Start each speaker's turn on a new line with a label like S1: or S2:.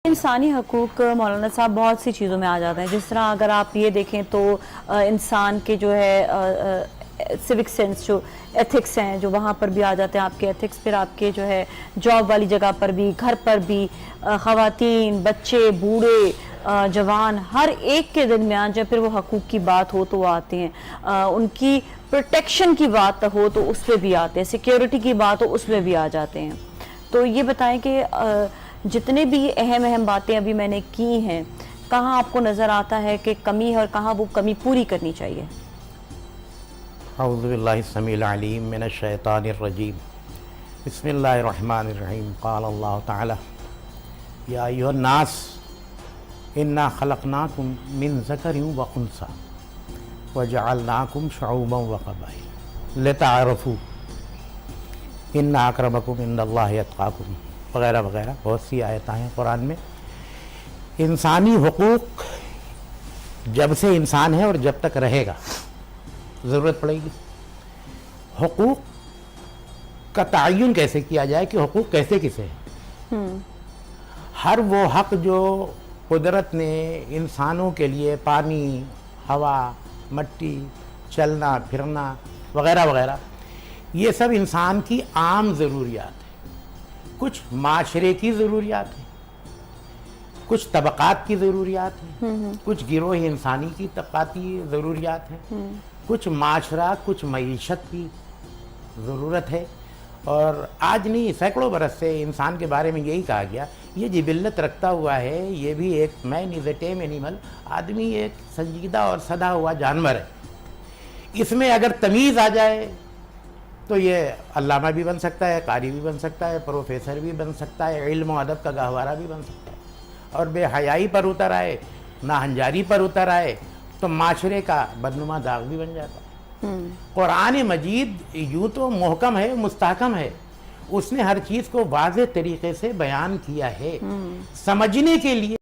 S1: انسانی حقوق مولانا صاحب بہت سی چیزوں میں آ جاتے ہیں، جس طرح اگر آپ یہ دیکھیں تو انسان کے جو ہے سیوک سینس جو ایتھکس ہیں جو وہاں پر بھی آ جاتے ہیں، آپ کے ایتھکس، پھر آپ کے جو ہے جاب والی جگہ پر بھی، گھر پر بھی، خواتین، بچے، بوڑھے، جوان، ہر ایک کے درمیان جب پھر وہ حقوق کی بات ہو تو وہ آتے ہیں، ان کی پروٹیکشن کی بات ہو تو اس پہ بھی آتے ہیں، سیکیورٹی کی بات ہو اس میں بھی آ جاتے ہیں۔ تو یہ بتائیں کہ جتنے بھی اہم باتیں ابھی میں نے کی ہیں، کہاں آپ کو نظر آتا ہے کہ کمی ہے اور کہاں وہ کمی پوری کرنی چاہیے؟
S2: اعوذ باللہ السمیع العلیم من الشیطان الرجیم، بسم اللہ الرحمن الرحیم۔ قال اللہ تعالی یا ایھا الناس انا خلقناکم من ذکر و انثی وجعلناکم شعوبا وقبائل لتعارفوا ان اکرمکم عند اللہ اتقاکم، وغیرہ وغیرہ بہت سی آیتیں ہیں قرآن میں۔ انسانی حقوق جب سے انسان ہے اور جب تک رہے گا ضرورت پڑے گی۔ حقوق کا تعین کیسے کیا جائے کہ حقوق کیسے کسے ہیں؟ ہر وہ حق جو قدرت نے انسانوں کے لیے پانی، ہوا، مٹی، چلنا پھرنا وغیرہ وغیرہ، یہ سب انسان کی عام ضروریات ہیں۔ کچھ معاشرے کی ضروریات ہیں، کچھ طبقات کی ضروریات ہیں، کچھ گروہ انسانی کی طبقاتی ضروریات ہیں، کچھ معاشرہ، کچھ معیشت کی ضرورت ہے۔ اور آج نہیں، سینکڑوں برس سے انسان کے بارے میں یہی کہا گیا، یہ جبلت رکھتا ہوا ہے، یہ بھی ایک مین از اے ٹیم اینیمل، آدمی ایک سنجیدہ اور سدا ہوا جانور ہے۔ اس میں اگر تمیز آ جائے تو یہ علامہ بھی بن سکتا ہے، قاری بھی بن سکتا ہے، پروفیسر بھی بن سکتا ہے، علم و ادب کا گہوارہ بھی بن سکتا ہے، اور بے حیائی پر اتر آئے، ناہنجاری پر اتر آئے تو معاشرے کا بدنما داغ بھی بن جاتا ہے۔ قرآن مجید یوں تو محکم ہے، مستحکم ہے، اس نے ہر چیز کو واضح طریقے سے بیان کیا ہے۔ سمجھنے کے لیے